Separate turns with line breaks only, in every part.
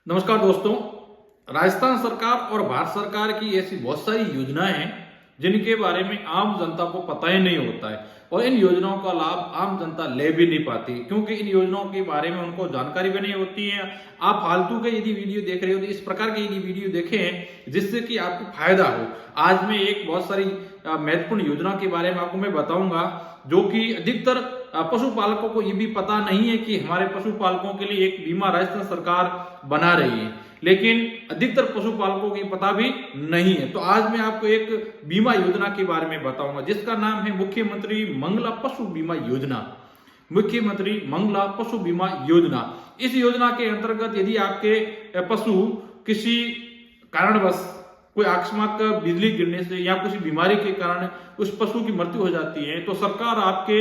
नमस्कार दोस्तों। राजस्थान सरकार और भारत सरकार की ऐसी बहुत सारी योजनाएं हैं जिनके बारे में आम जनता को पता ही नहीं होता है और इन योजनाओं का लाभ आम जनता ले भी नहीं पाती क्योंकि इन योजनाओं के बारे में उनको जानकारी भी नहीं होती है। आप फालतू के यदि वीडियो देख रहे हो तो इस प्रकार के यदि वीडियो देखें जिससे कि आपको फायदा हो। आज मैं एक बहुत सारी महत्वपूर्ण योजना के बारे में आपको मैं बताऊंगा जो कि अधिकतर पशुपालकों को ये भी पता नहीं है कि हमारे पशुपालकों के लिए एक बीमा राजस्थान सरकार बना रही है, लेकिन अधिकतर पशुपालकों को पता भी नहीं है। तो आज मैं आपको एक बीमा योजना के बारे में बताऊंगा जिसका नाम है मुख्यमंत्री मंगला पशु बीमा योजना। मुख्यमंत्री मंगला पशु बीमा योजना। इस योजना के अंतर्गत यदि आपके पशु किसी कारणवश कोई अकस्मात बिजली गिरने से या किसी बीमारी के कारण उस पशु की मृत्यु हो जाती है तो सरकार आपके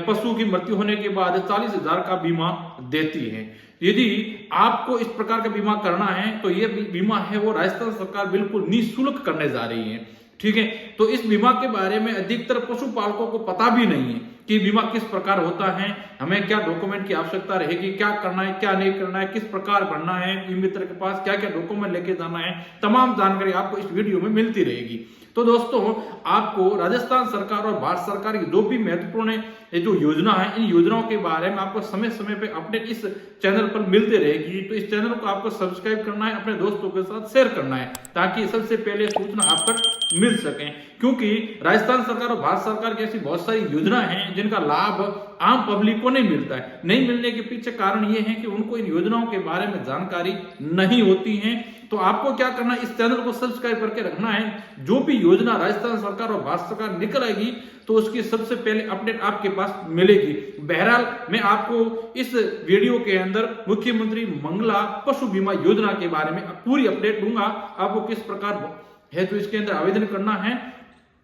पशु की मृत्यु होने के बाद 40,000 का बीमा देती है। यदि आपको इस प्रकार का बीमा करना है तो ये बीमा है वो राजस्थान सरकार बिल्कुल निःशुल्क करने जा रही है। ठीक है, तो इस बीमा के बारे में अधिकतर पशुपालकों को पता भी नहीं है कि बीमा किस प्रकार होता है, हमें क्या डॉक्यूमेंट की आवश्यकता रहेगी, क्या करना है क्या नहीं करना है, किस प्रकार भरना है, ई मित्र के पास क्या क्या डॉक्यूमेंट लेके जाना है, तमाम जानकारी आपको इस वीडियो में मिलती रहेगी। तो दोस्तों, आपको राजस्थान सरकार और भारत सरकार की जो भी महत्वपूर्ण ये जो योजना है इन योजनाओं के बारे में आपको समय समय पे अपडेट इस चैनल पर मिलते रहेगी। तो इस चैनल को आपको सब्सक्राइब करना है, अपने दोस्तों के साथ शेयर करना है ताकि सबसे पहले सूचना आप तक मिल सके, क्योंकि राजस्थान सरकार और भारत सरकार की ऐसी बहुत सारी योजना है जिनका लाभ आम पब्लिक को नहीं मिलता है। नहीं मिलने के पीछे कारण ये है कि उनको इन योजनाओं के बारे में जानकारी नहीं होती है। तो आपको क्या करना है, इस चैनल को सब्सक्राइब करके रखना है। जो भी योजना राजस्थान सरकार और भारत सरकार निकल आएगी तो उसकी सबसे पहले अपडेट आपके पास मिलेगी। बहरहाल मैं आपको इस वीडियो के अंदर मुख्यमंत्री मंगला पशु बीमा योजना के बारे में पूरी अपडेट दूंगा। आपको किस प्रकार है तो इसके अंदर आवेदन करना है,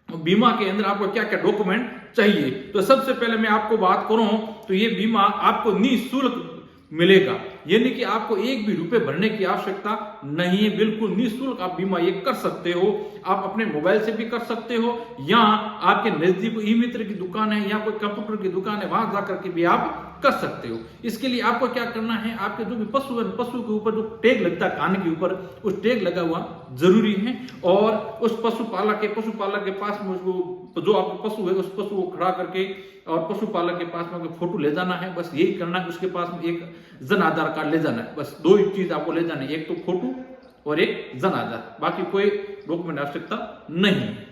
बीमा के अंदर आपको क्या क्या डॉक्यूमेंट चाहिए। तो सबसे पहले मैं आपको बात करूं तो ये बीमा आपको निःशुल्क मिलेगा, यानी कि आपको एक भी रुपए भरने की आवश्यकता नहीं है। बिल्कुल निःशुल्क आप बीमा ये कर सकते हो। आप अपने मोबाइल से भी कर सकते हो या आपके नजदीक ई मित्र की दुकान है या कोई कंप्यूटर की दुकान है वहां जाकर के भी आप कर सकते हो। इसके लिए आपको क्या करना है, आपके जो भी पशु है पशु के ऊपर जो टैग लगता है कान के ऊपर, उस टैग लगा हुआ जरूरी है और उस पशुपालक के पास में उसको जो आपका पशु है उस पशु को खड़ा करके और पशुपालक के पास में फोटो ले जाना है। बस यही करना है। उसके पास में एक जन आधार कार्ड ले जाना है। बस दो ही चीज आपको ले जाना है, एक तो फोटो और एक जन आधार। बाकी कोई डॉक्यूमेंट आवश्यकता नहीं है।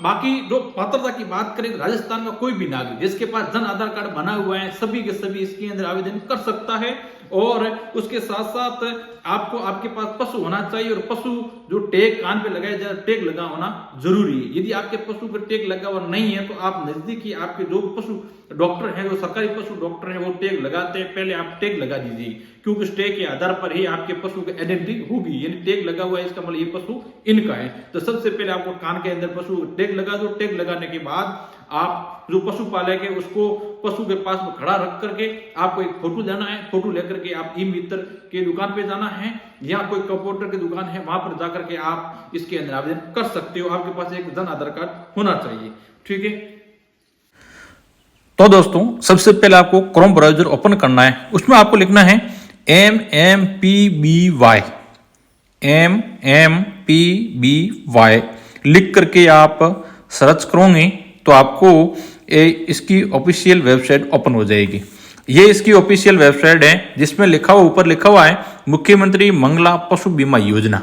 बाकी जो पात्रता की बात करें, राजस्थान का कोई भी नागरिक जिसके पास जन आधार कार्ड बना हुआ है सभी के सभी इसके अंदर आवेदन कर सकता है। और उसके साथ साथ आपको आपके पास पशु होना चाहिए और पशु जो टैग कान पे लगाया जाए टैग लगा होना जरूरी है। यदि आपके पशु पर टैग लगा हुआ नहीं है तो आप नजदीकी आपके जो पशु डॉक्टर हैं, जो सरकारी पशु डॉक्टर हैं, वो टैग लगाते हैं। पहले आप टैग लगा दीजिए क्योंकि उस टैग के आधार पर ही आपके पशु की आइडेंटिटी होगी। यानी टैग लगा हुआ है इसका मतलब ये पशु इनका है। तो सबसे पहले आपको कान के अंदर पशु टैग लगा दो। टैग लगाने के बाद आप जो पशुपालक है उसको पशु के पास में खड़ा रख करके आपको एक फोटो देना है। फोटो लेकर के आप ई मित्र के दुकान पे जाना है या कोई कंप्यूटर की दुकान है वहां पर जाकर के आप इसके अंदर आवेदन कर सकते हो। आपके पास एक जन आधार कार्ड होना चाहिए। ठीक है, तो दोस्तों सबसे पहले आपको क्रोम ब्राउजर ओपन करना है। उसमें आपको लिखना है MMPBY लिख करके आप सर्च करोगे तो आपको इसकी ऑफिशियल वेबसाइट ओपन हो जाएगी। ये इसकी ऑफिशियल वेबसाइट है जिसमें ऊपर लिखा हुआ है मुख्यमंत्री मंगला पशु बीमा योजना।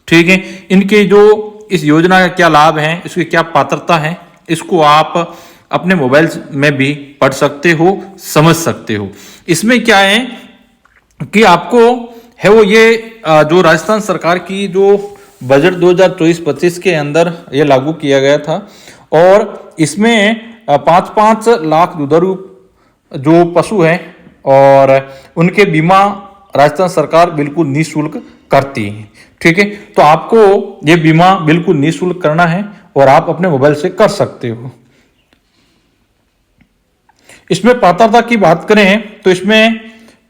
ठीक है, इनके जो इस योजना का क्या लाभ है, इसकी क्या पात्रता है, इसको आप अपने मोबाइल में भी पढ़ सकते हो, समझ सकते हो। इसमें क्या है कि आपको है वो ये जो राजस्थान सरकार की जो बजट 2024-25 के अंदर ये लागू किया गया था और इसमें 5-5 लाख दुधारू जो पशु हैं और उनके बीमा राजस्थान सरकार बिल्कुल निःशुल्क करती है। ठीक है, तो आपको ये बीमा बिल्कुल निःशुल्क करना है और आप अपने मोबाइल से कर सकते हो। इसमें पात्रता की बात करें तो इसमें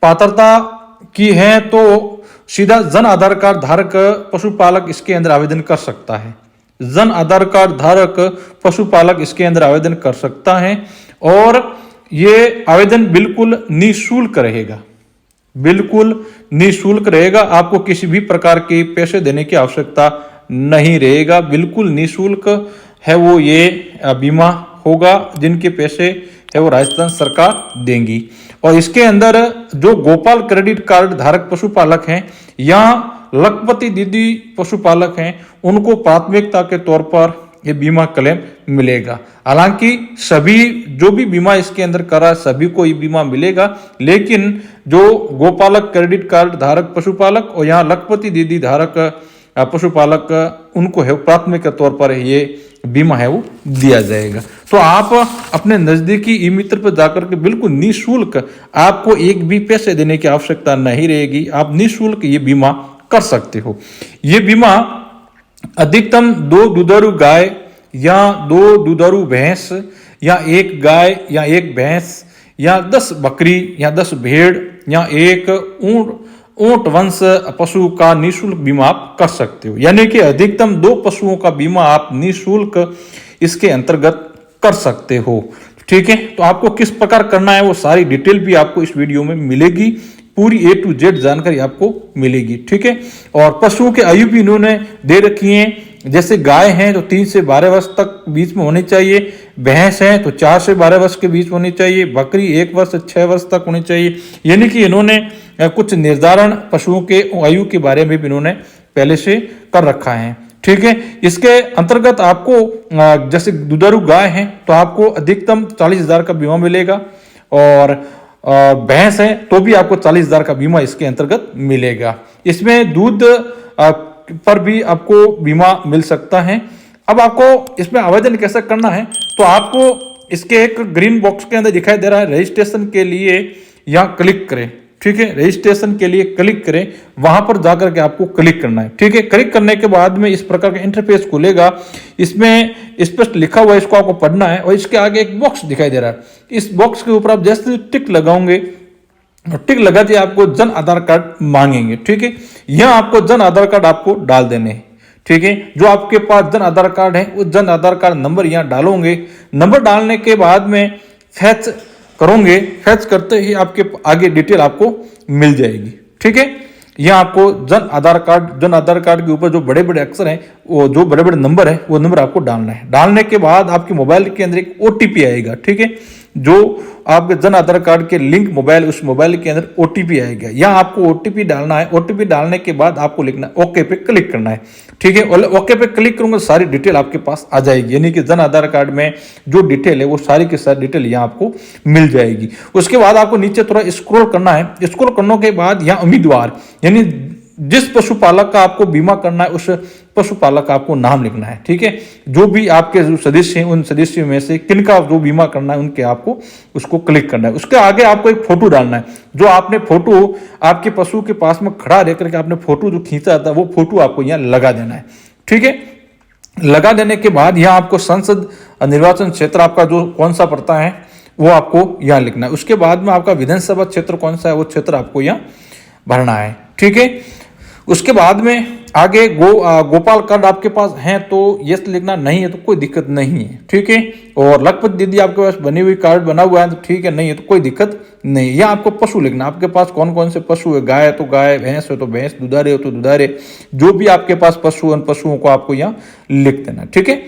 पात्रता की है तो सीधा जन आधार कार्ड धारक पशुपालक इसके अंदर आवेदन कर सकता है। जन आधार कार्ड धारक पशुपालक इसके अंदर आवेदन कर सकता है और ये आवेदन बिल्कुल निःशुल्क रहेगा, बिल्कुल निःशुल्क रहेगा। आपको किसी भी प्रकार के पैसे देने की आवश्यकता नहीं रहेगा, बिल्कुल निःशुल्क है वो ये बीमा होगा, जिनके पैसे है वो राजस्थान सरकार देंगी। और इसके अंदर जो गोपाल क्रेडिट कार्ड धारक पशुपालक हैं या लखपति दीदी पशुपालक हैं, उनको प्राथमिकता के तौर पर ये बीमा क्लेम मिलेगा। हालांकि सभी जो भी बीमा इसके अंदर करा सभी को ये बीमा मिलेगा, लेकिन जो गोपालक क्रेडिट कार्ड धारक पशुपालक और यहाँ लखपति दीदी धारक पशुपालक, उनको है प्राथमिक तौर पर ये बीमा है वो दिया जाएगा। तो आप अपने नजदीकी ई मित्र पर जाकर के बिल्कुल निःशुल्क, आपको एक भी पैसे देने की आवश्यकता नहीं रहेगी, आप निःशुल्क ये बीमा कर सकते हो। ये बीमा अधिकतम 2 दुधारू गाय या 2 दुधारू भैंस या 1 गाय या 1 भैंस या 10 बकरी या 10 भेड़ या 1 ऊंट वंश पशु का निःशुल्क बीमा आप कर सकते हो। यानी कि अधिकतम 2 पशुओं का बीमा आप निःशुल्क इसके अंतर्गत कर सकते हो। ठीक है, तो आपको किस प्रकार करना है वो सारी डिटेल भी आपको इस वीडियो में मिलेगी, पूरी A to Z जानकारी आपको मिलेगी। ठीक है, और पशुओं के आयु भी इन्होंने दे रखी है। जैसे गाय हैं तो 3 से 12 वर्ष तक बीच में होनी चाहिए, भैंस है तो 4 से 12 वर्ष के बीच होनी चाहिए, बकरी 1 वर्ष से 6 वर्ष तक होनी चाहिए। यानी कि इन्होंने कुछ निर्धारण पशुओं के आयु के बारे में भी इन्होंने पहले से कर रखा है। ठीक है, इसके अंतर्गत आपको जैसे दुधारू गाय है तो आपको अधिकतम 40,000 का बीमा मिलेगा, और भैंस है तो भी आपको 40,000 का बीमा इसके अंतर्गत मिलेगा। इसमें दूध पर भी आपको बीमा मिल सकता है। अब आपको इसमें आवेदन कैसे करना है, तो आपको इसके एक ग्रीन बॉक्स के अंदर दिखाई दे रहा है रजिस्ट्रेशन के लिए, यहाँ क्लिक करें। ठीक है, रजिस्ट्रेशन के लिए क्लिक करें, वहां पर जाकर के आपको क्लिक करना है। ठीक है, क्लिक करने के बाद में इस प्रकार का इंटरफेस खुलेगा, इसमें स्पष्ट लिखा हुआ है, इसको आपको पढ़ना है। और इसके आगे एक बॉक्स दिखाई दे रहा है, इस बॉक्स के ऊपर आप जैसे टिक लगाओगे, टिक लगाते आपको जन आधार कार्ड मांगेंगे। ठीक है, यहाँ आपको जन आधार कार्ड आपको डाल देने हैं। ठीक है, जो आपके पास जन आधार कार्ड है वो जन आधार कार्ड नंबर यहाँ डालोगे। नंबर डालने के बाद में फैच करोगे, फैच करते ही आपके आगे डिटेल आपको मिल जाएगी। ठीक है, यहाँ आपको जन आधार कार्ड के ऊपर जो बड़े बड़े अक्षर हैं, वो जो बड़े बड़े नंबर है वो नंबर आपको डालना है। डालने के बाद आपके मोबाइल के अंदर एक OTP आएगा। ठीक है, जो आपके जन आधार कार्ड के लिंक मोबाइल, उस मोबाइल के अंदर OTP आएगा, यहाँ आपको OTP डालना है। OTP डालने के बाद आपको लिखना है ओके पे क्लिक करना है। ठीक है, और ओके पे क्लिक करूंगा सारी डिटेल आपके पास आ जाएगी, यानी कि जन आधार कार्ड में जो डिटेल है वो सारी की सारी डिटेल यहाँ आपको मिल जाएगी। उसके बाद आपको नीचे थोड़ा स्क्रॉल करना है। स्क्रॉल करने के बाद यहाँ उम्मीदवार, यानी जिस पशुपालक का आपको बीमा करना है उस पशुपालक का आपको नाम लिखना है। ठीक है, जो भी आपके जो सदस्य हैं उन सदस्यों में से किनका जो बीमा करना है उनके आपको उसको क्लिक करना है। उसके आगे आपको एक फोटो डालना है, जो आपने फोटो आपके पशु के पास में खड़ा रह करके आपने फोटो जो खींचा था वो फोटो आपको यहाँ लगा देना है। ठीक है, लगा देने के बाद यहाँ आपको संसद निर्वाचन क्षेत्र आपका जो कौन सा पड़ता है वो आपको यहाँ लिखना है। उसके बाद में आपका विधानसभा क्षेत्र कौन सा है वो क्षेत्र आपको यहाँ भरना है। ठीक है, उसके बाद में आगे गोपाल कार्ड आपके पास है तो यस लिखना, नहीं है तो कोई दिक्कत नहीं है। ठीक है, और लखपति दीदी आपके पास बनी हुई कार्ड बना हुआ है तो ठीक है, नहीं है तो कोई दिक्कत नहीं। यहाँ आपको पशु लिखना, आपके पास कौन कौन से पशु है, गाय है तो गाय, भैंस है तो भैंस, दुधारे हो तो दुधारे, जो भी आपके पास पशु उन पशुओं को आपको यहाँ लिख देना। ठीक है,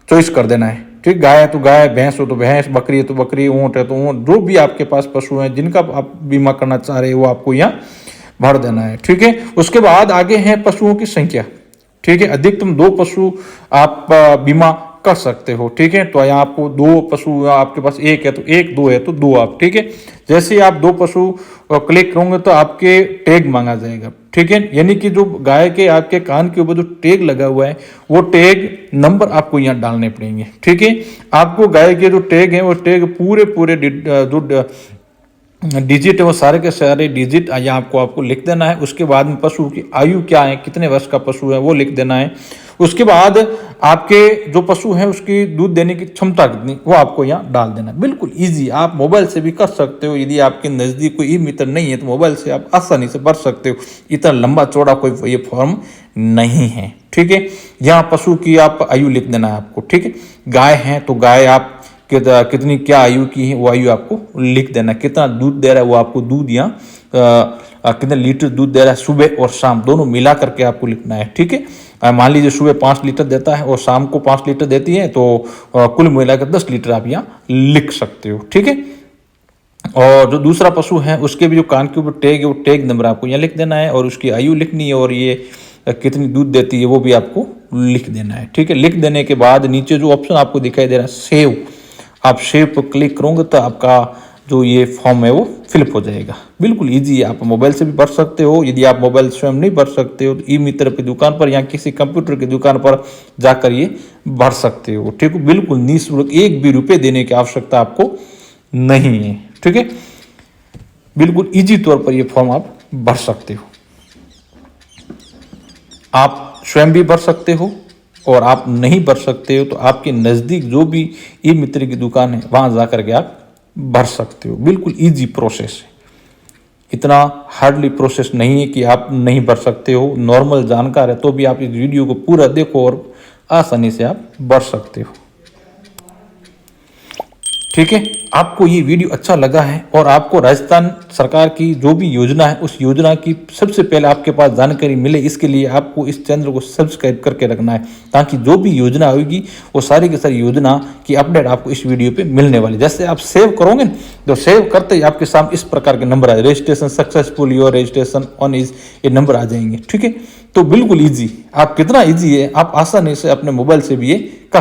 चॉइस कर देना है। ठीक, गाय है तो गाय, भैंस हो तो भैंस, बकरी है तो बकरी, ऊँट है तो ऊँट, जो भी आपके पास पशु हैं जिनका आप बीमा करना चाह रहे हैं वो आपको यहाँ भर देना है। ठीक है, उसके बाद आगे है पशुओं की संख्या। ठीक है, अधिकतम 2 पशु आप बीमा कर सकते हो। ठीक है, तो यहाँ आपको 2 पशु, आपके पास 1 है तो 1, 2 है तो 2 आप। ठीक है, जैसे आप 2 पशु क्लिक करोगे तो आपके टैग मांगा जाएगा। ठीक है, यानी कि जो गाय के आपके कान के ऊपर जो टैग लगा हुआ है वो टैग नंबर आपको यहाँ डालने पड़ेंगे। ठीक है, आपको गाय के जो टैग है वो टैग पूरे जो डिजिट है वो सारे के सारे डिजिट यहाँ आपको लिख देना है। उसके बाद में पशु की आयु क्या है, कितने वर्ष का पशु है वो लिख देना है। उसके बाद आपके जो पशु हैं उसकी दूध देने की क्षमता कितनी, वो आपको यहाँ डाल देना। बिल्कुल ईजी, आप मोबाइल से भी कर सकते हो। यदि आपके नज़दीक कोई ई मित्र नहीं है तो मोबाइल से आप आसानी से भर सकते हो। इतना लंबा चौड़ा कोई ये फॉर्म नहीं है, ठीक है। यहाँ पशु की आप आयु लिख देना है आपको, ठीक है। गाय है तो गाय आप कितनी क्या आयु की है वो आयु आपको लिख देना। कितना दूध दे रहा है वो आपको दूध यहाँ कितने लीटर दूध दे रहा है सुबह और शाम दोनों मिला करके आपको लिखना है, ठीक है। मान लीजिए सुबह 5 लीटर देता है और शाम को 5 लीटर देती है तो कुल मिलाकर 10 लीटर आप यहाँ लिख सकते हो, ठीक है। और जो दूसरा पशु है उसके भी जो कान के ऊपर टैग है वो टैग नंबर आपको यहाँ लिख देना है और उसकी आयु लिखनी है और ये कितनी दूध देती है वो भी आपको लिख देना है, ठीक है। लिख देने के बाद नीचे जो ऑप्शन आपको दिखाई दे रहा है सेव, आप सेव पर क्लिक करोगे तो आपका जो ये फॉर्म है वो फिलअप हो जाएगा। बिल्कुल इजी है, आप मोबाइल से भी भर सकते हो। यदि आप मोबाइल स्वयं नहीं भर सकते हो तो ई मित्र की दुकान पर या किसी कंप्यूटर की दुकान पर जाकर ये भर सकते हो, ठीक है। बिल्कुल निःशुल्क, एक भी रुपये देने की आवश्यकता आपको नहीं है, ठीक है। बिल्कुल इजी तौर पर ये फॉर्म आप भर सकते हो। आप स्वयं भी भर सकते हो और आप नहीं भर सकते हो तो आपके नज़दीक जो भी ई मित्र की दुकान है वहाँ जा करके आप भर सकते हो। बिल्कुल इजी प्रोसेस है, इतना हार्डली प्रोसेस नहीं है कि आप नहीं भर सकते हो। नॉर्मल जानकार है तो भी आप इस वीडियो को पूरा देखो और आसानी से आप भर सकते हो, ठीक है। आपको ये वीडियो अच्छा लगा है और आपको राजस्थान सरकार की जो भी योजना है उस योजना की सबसे पहले आपके पास जानकारी मिले, इसके लिए आपको इस चैनल को सब्सक्राइब करके रखना है ताकि जो भी योजना होगी वो सारी की सारी योजना की अपडेट आपको इस वीडियो पे मिलने वाली। जैसे आप सेव करोगे तो सेव करते ही आपके सामने इस प्रकार के नंबर आ जाए, registration successful, your registration on is, ये नंबर आ जाएंगे, ठीक है। तो बिल्कुल ईजी, आप कितना ईजी है, आप आसानी से अपने मोबाइल से भी ये कर